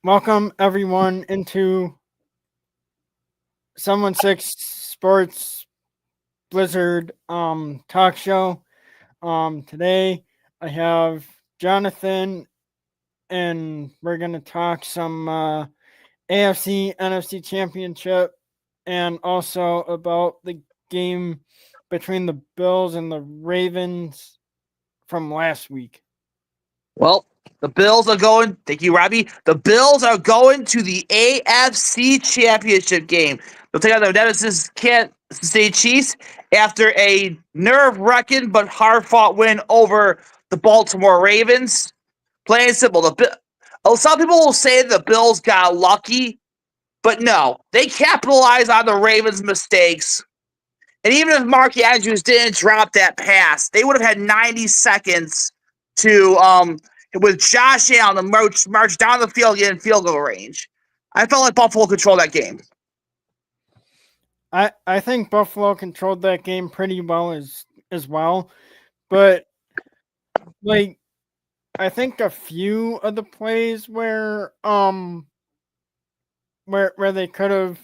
Welcome everyone into 716 Sports Blizzard talk show. Today I have Jonathan and we're gonna talk some AFC NFC championship and also about the game between the Bills and the Ravens from last week. Well, the Bills are going. Thank you, Robbie. The Bills are going to the AFC Championship game. They'll take on the Nemesis Kansas City Chiefs after a nerve-wracking but hard-fought win over the Baltimore Ravens. Plain and simple. Some people will say the Bills got lucky, but no, they capitalized on the Ravens' mistakes. And even if Mark Andrews didn't drop that pass, they would have had 90 seconds to with Josh Allen to march down the field in field goal range. I felt like Buffalo controlled that game. I think Buffalo controlled that game pretty well as well. But like I think a few of the plays where they could have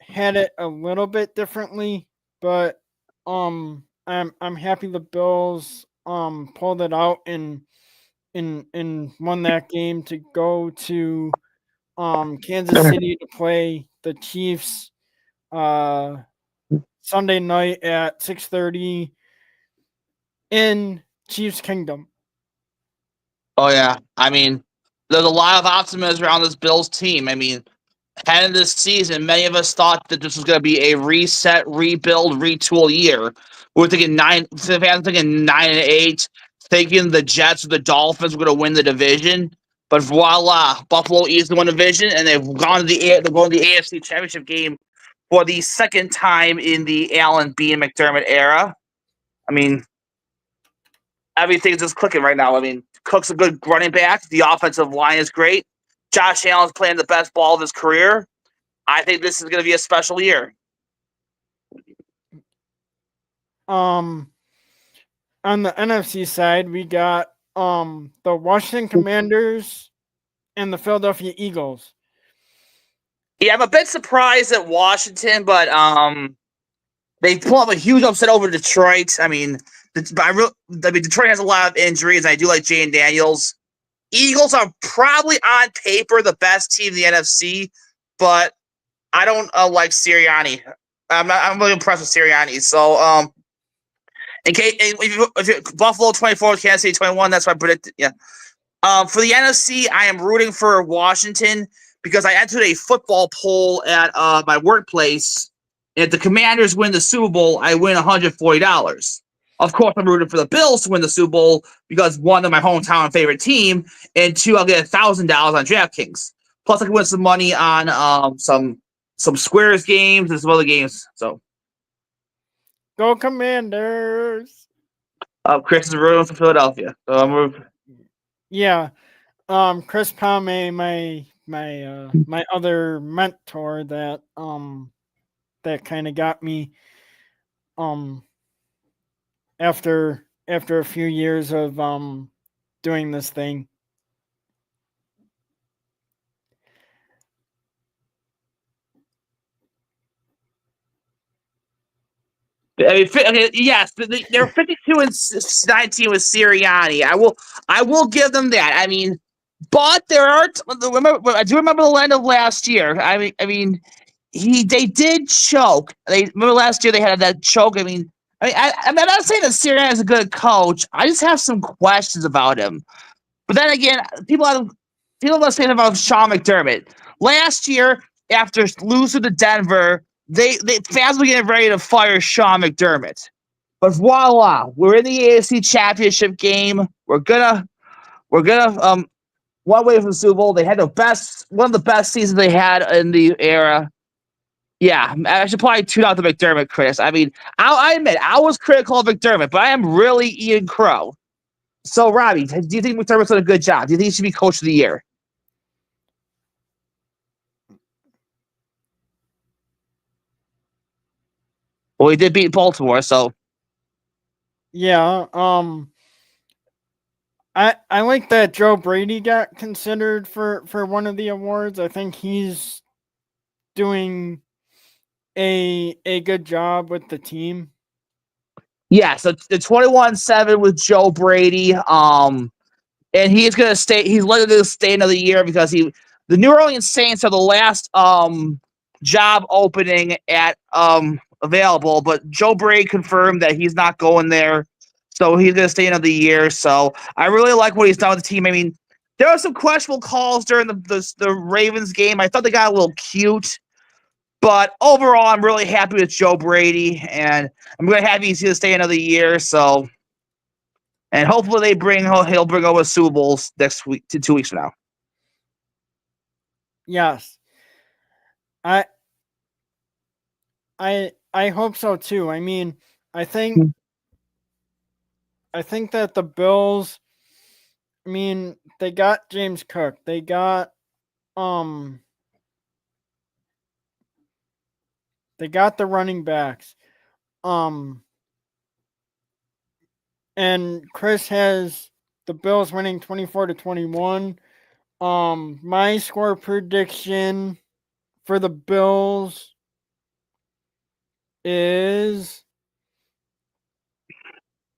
had it a little bit differently, but I'm happy the Bills pulled it out and won that game to go to Kansas City to play the Chiefs uh Sunday night at 6:30 in Chiefs Kingdom. Oh yeah, I mean, there's a lot of optimism around this Bills team. I mean, heading this season, many of us thought that this was going to be a reset, rebuild, retool year. We were thinking fans thinking 9-8, thinking the Jets or the Dolphins were going to win the division. But voila, Buffalo easily won the division, and they're going to the AFC Championship game for the second time in the Allen B and McDermott era. I mean, everything's just clicking right now. I mean, Cook's a good running back. The offensive line is great. Josh Allen's playing the best ball of his career. I think this is going to be a special year. Um on the NFC side, we got the Washington Commanders and the Philadelphia Eagles. Yeah, I'm a bit surprised at Washington, but they pull up a huge upset over Detroit. I mean, Detroit has a lot of injuries. I do like Jane Daniels. Eagles are probably on paper the best team in the NFC, but I don't like Sirianni. I'm really impressed with Sirianni. So in case if Buffalo 24, Kansas City 21, that's what I predicted. Yeah. For the NFC, I am rooting for Washington because I entered a football poll at my workplace. And if the Commanders win the Super Bowl, I win $140. Of course, I'm rooting for the Bills to win the Super Bowl because one, they're my hometown favorite team, and two, I'll get $1,000 on DraftKings. Plus, I can win some money on some Squares games and some other games. So, Go Commanders! Chris is rooting for Philadelphia. So I'm rooting. Yeah, Chris Palme, my other mentor that kind of got me um after a few years of doing this thing. I mean, okay, yes, they're 52-19 with Sirianni. I will give them that. I mean, but there are. I do remember the end of last year. I mean, they did choke. They remember last year they had that choke. I'm not saying that Sirianni is a good coach. I just have some questions about him. But then again, people are saying about Sean McDermott last year after losing to Denver. They fans were getting ready to fire Sean McDermott. But voila, we're in the AFC Championship game. We're gonna one way from the Super Bowl. They had one of the best seasons they had in the era. Yeah, I should probably tune out the McDermott, Chris. I mean, I admit I was critical of McDermott, but I am really Ian Crow. So, Robbie, do you think McDermott's done a good job? Do you think he should be Coach of the Year? Well, he did beat Baltimore, so Yeah, I like that Joe Brady got considered for one of the awards. I think he's doing a good job with the team. Yeah, so the 21-7 with Joe Brady. And he's gonna stay. He's likely to stay another year because the New Orleans Saints are the last job opening at available. But Joe Brady confirmed that he's not going there, so he's gonna stay another year. So I really like what he's done with the team. I mean, there were some questionable calls during the Ravens game. I thought they got a little cute. But overall, I'm really happy with Joe Brady, and I'm really happy he's going to stay another year. So, and hopefully he'll bring over Super Bowls next week to 2 weeks from now. Yes. I I hope so too. I mean, I think that the Bills, I mean, they got James Cook. They got um the running backs. And Chris has the Bills winning 24-21. My score prediction for the Bills is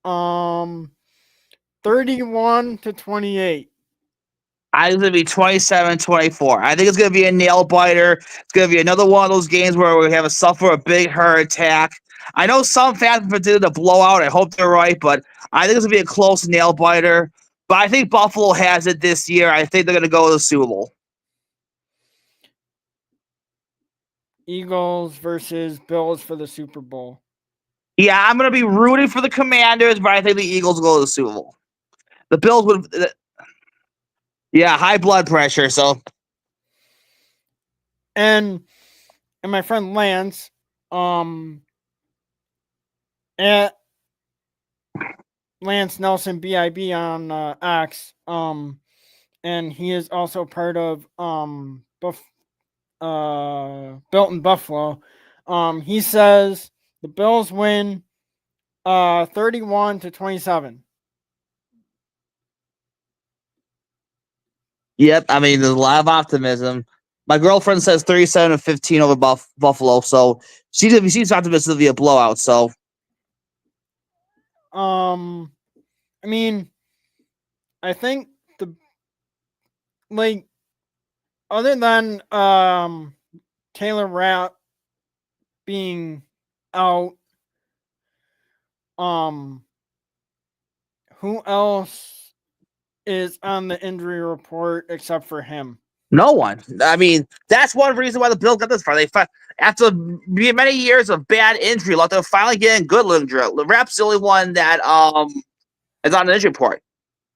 31-28. I think it's going to be 27-24. I think it's going to be a nail biter. It's going to be another one of those games where we have to suffer a big heart attack. I know some fans predicted a blowout. I hope they're right, but I think it's going to be a close nail biter. But I think Buffalo has it this year. I think they're going to go to the Super Bowl. Eagles versus Bills for the Super Bowl. Yeah, I'm going to be rooting for the Commanders, but I think the Eagles will go to the Super Bowl. The Bills would... Yeah, high blood pressure, so... And my friend Lance, at Lance Nelson BIB on X, and he is also part of Built in Buffalo. He says the Bills win 31-27. Yep, I mean, there's a lot of optimism. My girlfriend says 37-15 over Buffalo, so she's optimistic it'll be a blowout. So, I mean, I think other than Taylor Rapp being out, who else is on the injury report except for him? no one. I mean, that's one reason why the Bills got this far. After many years of bad injury luck, they're finally getting good injury. Rapp's the only one that is on the injury report.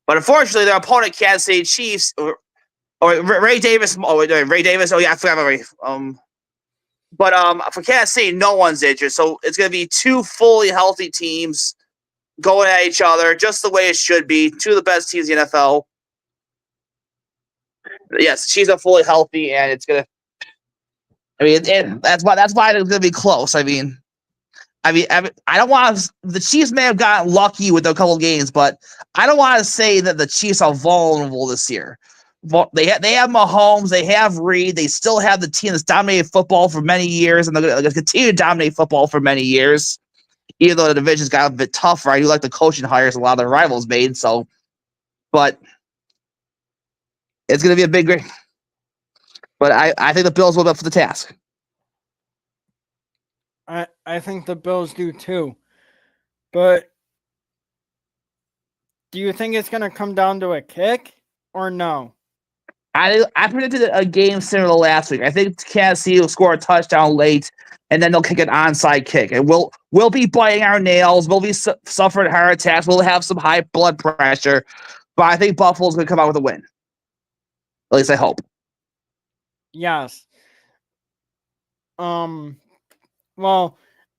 But unfortunately, their opponent, Kansas City Chiefs, or Ray Davis. Oh, Ray Davis. Oh yeah, I forgot about Ray. But for Kansas City, no one's injured, so it's going to be two fully healthy teams going at each other, just the way it should be. Two of the best teams in the NFL. Yes, she's a fully healthy, and it's gonna. I mean, that's why it's gonna be close. I don't want the Chiefs may have gotten lucky with a couple of games, but I don't want to say that the Chiefs are vulnerable this year. They have Mahomes, they have Reed, they still have the team that's dominated football for many years, and they're going to continue to dominate football for many years. Even though the division's got a bit tougher, I do like the coaching hires a lot of their rivals made. So, but it's going to be a big game. But I think the Bills will be up for the task. I think the Bills do too. But do you think it's going to come down to a kick or no? I predicted a game similar to last week. I think Kansas City will score a touchdown late, and then they'll kick an onside kick. And we'll be biting our nails. We'll be suffering heart attacks. We'll have some high blood pressure. But I think Buffalo's going to come out with a win. At least I hope. Yes. Well,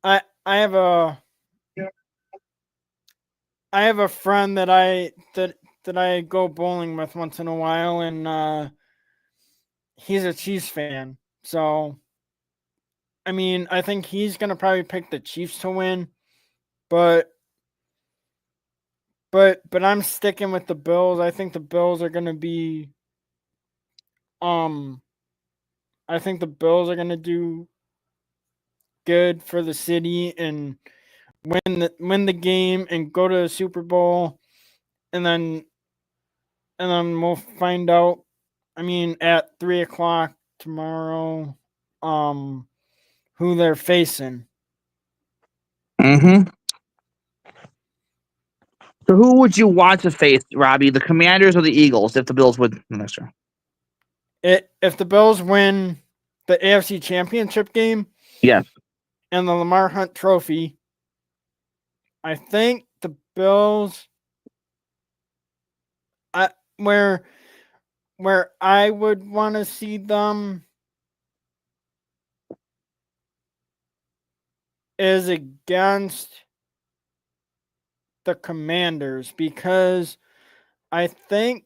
I have a friend that I go bowling with once in a while, and he's a Chiefs fan. So, I mean, I think he's gonna probably pick the Chiefs to win, but but I'm sticking with the Bills. I think the Bills are going to be um I think the Bills are going to do good for the city and win the game and go to the Super Bowl, and then we'll find out. I mean, at 3 o'clock tomorrow, who they're facing. Mm-hmm. So who would you want to face, Robbie? The Commanders or the Eagles if the Bills win the next round? If the Bills win the AFC Championship game, Yes. and the Lamar Hunt Trophy, I think the Bills. Where I would want to see them is against the Commanders, because I think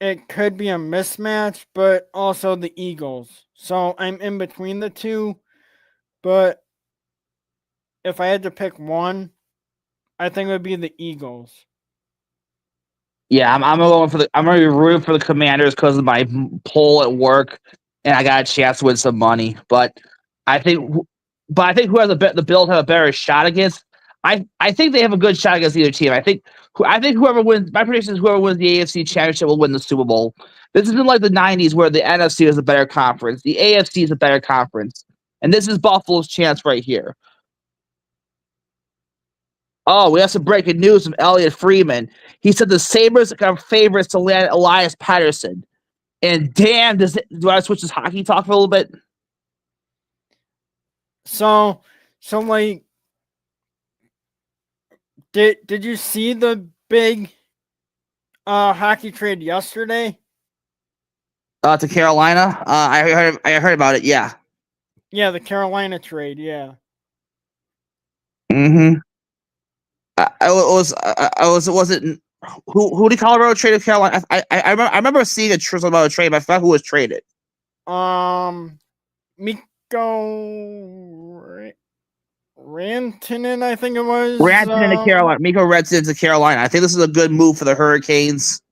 it could be a mismatch, but also the Eagles. So I'm in between the two, but if I had to pick one, I think it would be the Eagles. Yeah, I'm going for the. I'm going to be rooting for the Commanders because of my poll at work, and I got a chance to win some money. I think, but I think the Bills have a better shot against. I think they have a good shot against either team. I think whoever wins. My prediction is whoever wins the AFC Championship will win the Super Bowl. This isn't like the '90s where the NFC is a better conference. The AFC is a better conference, and this is Buffalo's chance right here. Oh, we have some breaking news from Elliot Freeman. He said the Sabres are favorites to land Elias Patterson. And damn, do I switch this hockey talk for a little bit? So like, did you see the big hockey trade yesterday? To Carolina? I heard about it, yeah. Yeah, the Carolina trade, yeah. Mm-hmm. Was it who did Colorado trade to Carolina? I remember seeing a truth about a trade, but I forgot who was traded. Mikko Rantanen, I think it was. Rantanen to Carolina. Mikko Rantanen to Carolina. I think this is a good move for the Hurricanes.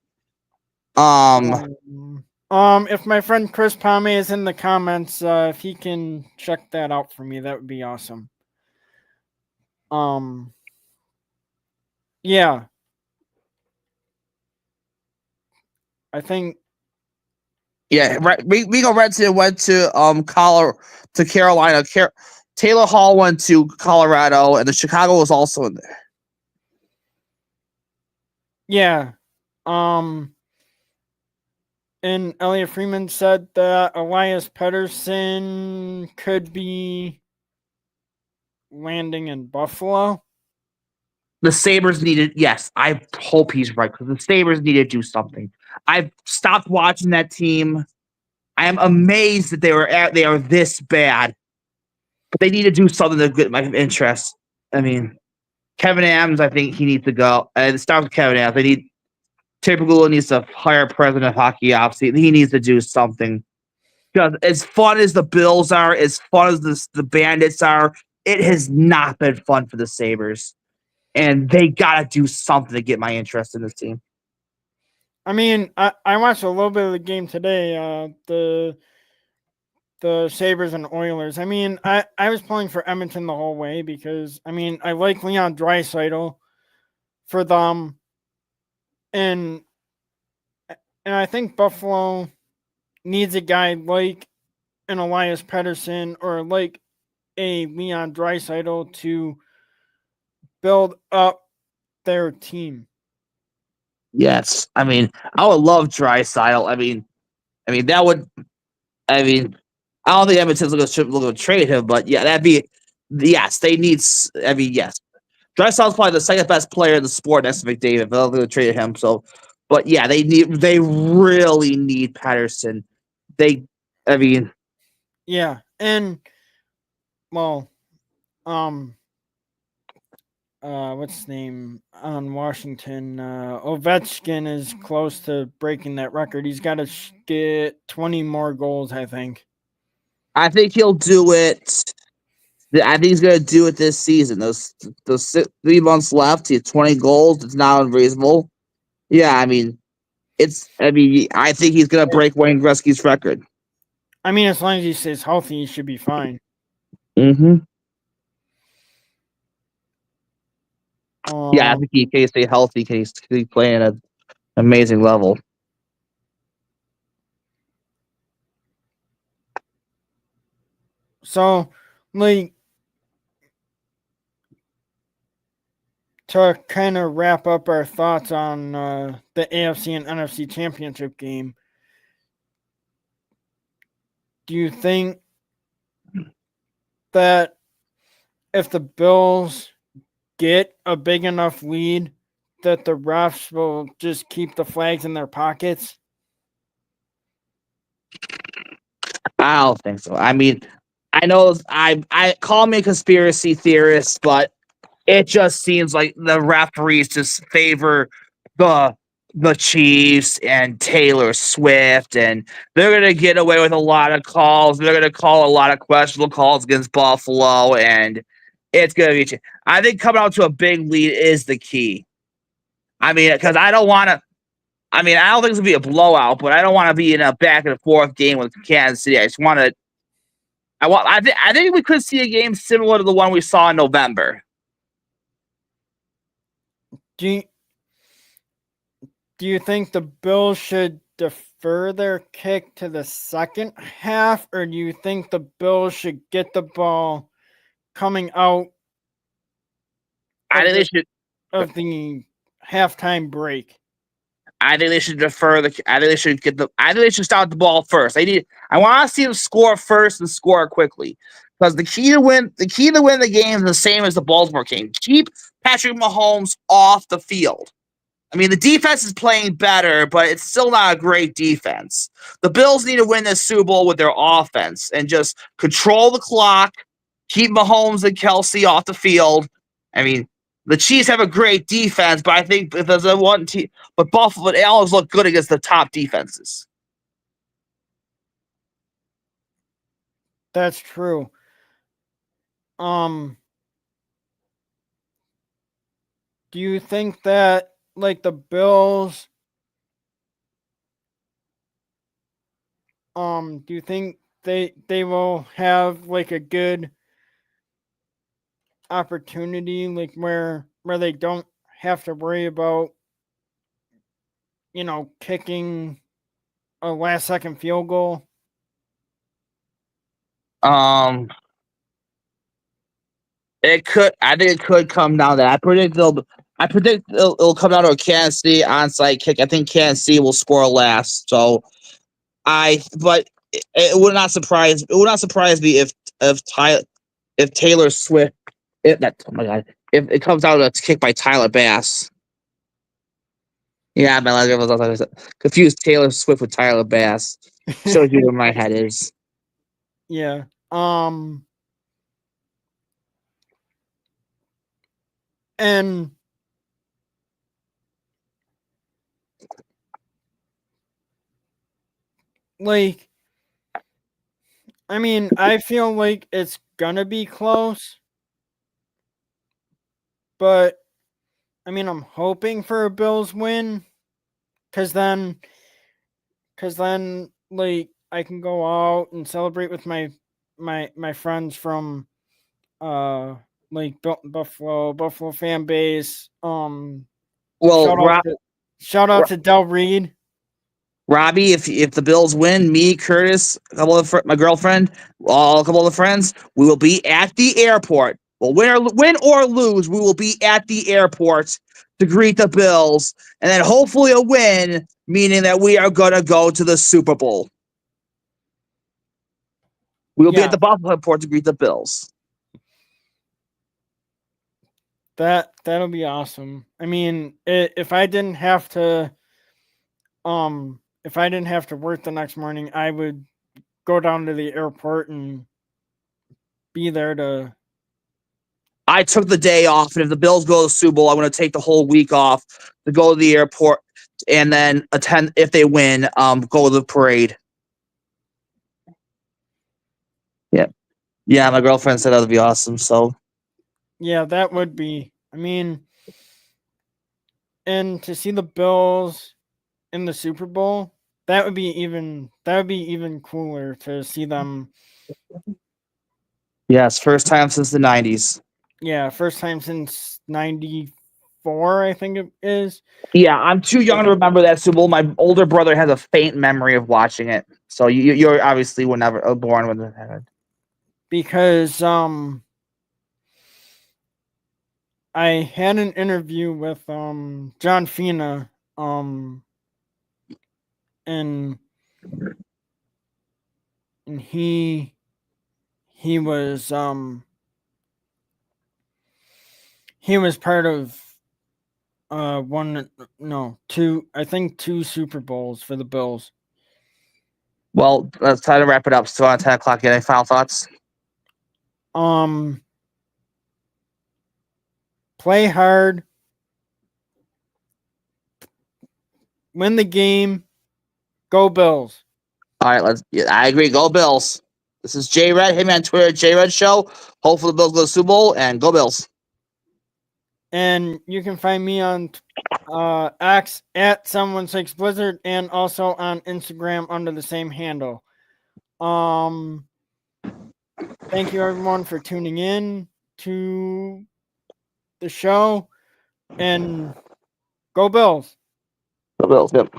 If my friend Chris Palme is in the comments, if he can check that out for me, that would be awesome. Yeah. I think. Yeah, right. Mikko Rantanen went to Carolina. Taylor Hall went to Colorado, and the Chicago was also in there. Yeah. And Elliot Freeman said that Elias Pettersson could be landing in Buffalo. The Sabres needed, yes, I hope he's right, because the Sabres need to do something. I've stopped watching that team. I am amazed that they are this bad. But they need to do something to get my interest. I mean, Kevin Adams, I think he needs to go. And it starts with Kevin Adams. They need Tipagula needs to hire president of hockey ops. He needs to do something. Because as fun as the Bills are, as fun as the Bandits are, it has not been fun for the Sabres. And they got to do something to get my interest in this team. I mean, I watched a little bit of the game today, the Sabres and Oilers. I mean, I was pulling for Edmonton the whole way because, I mean, I like Leon Draisaitl for them. And I think Buffalo needs a guy like an Elias Pettersson or like a Leon Draisaitl to build up their team. Yes, I mean, I would love Draisaitl. I mean that would. I mean, I don't think Edmonton's looking to trade him, but yeah, that'd be. Yes, they need. I mean, yes, Draisaitl's probably the second best player in the sport next to McDavid. But I don't think they traded him. So, but yeah, they really need Patterson. I mean, yeah, and well, what's his name on Washington? Ovechkin is close to breaking that record. He's got to get 20 more goals, I think. I think he'll do it I think he's gonna do it this season. Those 3 months left. He has 20 goals. It's not unreasonable. Yeah, I mean, I think he's gonna break Wayne Gretzky's record. I mean, as long as he stays healthy, he should be fine. Mm-hmm. Yeah, I think he can stay healthy. Can he play at an amazing level? So, like, to kind of wrap up our thoughts on the AFC and NFC championship game, do you think that if the Bills get a big enough lead, that the refs will just keep the flags in their pockets? I don't think so. I mean, I know I call me a conspiracy theorist, but it just seems like the referees just favor the Chiefs and Taylor Swift, and they're gonna get away with a lot of calls. They're gonna call a lot of questionable calls against Buffalo, and it's gonna be. I think coming out to a big lead is the key. I mean, because I don't want to. I mean, I don't think it's gonna be a blowout, but I don't want to be in a back and forth game with Kansas City. I just want to. I think we could see a game similar to the one we saw in November. Do you think the Bills should defer their kick to the second half, or do you think the Bills should get the ball coming out I think they should. of the halftime break? I think they should defer the. I think they should get the. I think they should start the ball first. I want to see them score first and score quickly, because the key to win the game is the same as the Baltimore game. Keep Patrick Mahomes off the field. I mean, the defense is playing better, but it's still not a great defense. The Bills need to win this Super Bowl with their offense and just control the clock, keep Mahomes and Kelsey off the field. I mean, the Chiefs have a great defense, but I think if there's a one team, but Buffalo, they always look good against the top defenses. That's true. Do you think that, like, the Bills, do you think they will have like a good opportunity, like where they don't have to worry about, kicking a last second field goal? It could. I think it could come down to that. I predict it'll come down to a Kansas City onside kick. I think Kansas City will score last. So but it would not surprise. It would not surprise me if Taylor Swift. Oh my god! If it comes out to kick by Tyler Bass. Yeah, man, I was confused Taylor Swift with Tyler Bass. Shows you where my head is. Yeah. And like, I mean, I feel like it's gonna be close, but I mean, I'm hoping for a Bills win, cause then, like, I can go out and celebrate with my friends from like Buffalo fan base. Well, shout out to Del Reed. Robby, if the Bills win, me, Curtis, my girlfriend, a couple of friends, we will be at the airport. Well, win or lose, we will be at the airport to greet the Bills, and then hopefully a win, meaning that we are gonna go to the Super Bowl. We will be at the Buffalo airport to greet the Bills. That'll be awesome. I mean, if I didn't have to work the next morning, I would go down to the airport and be there to. I took the day off, and if the Bills go to the Super Bowl, I'm going to take the whole week off to go to the airport and then attend. If they win, go to the parade. Yeah. Yeah, my girlfriend said that would be awesome. So Yeah, that would be. I mean, and to see the Bills in the Super Bowl, that would be even cooler to see them. yes, first time since the '90s. Yeah, first time since '94, I think it is. Yeah, I'm too young to remember that Super Bowl. My older brother has a faint memory of watching it. So you're obviously were never born when it happened. Because I had an interview with John Fina and he was he was part of two Super Bowls for the Bills. Well, let's try to wrap it up. Still on 10 o'clock. Any final thoughts? Play hard, win the game, go Bills. All right, I agree. Go Bills. This is J Red. Hit me on Twitter, J Red Show. Hopefully the Bills go to the Super Bowl and go Bills. And you can find me on X at 716 Blizzard and also on Instagram under the same handle. Thank you everyone for tuning in to the show and go Bills. Go Bills. Yep.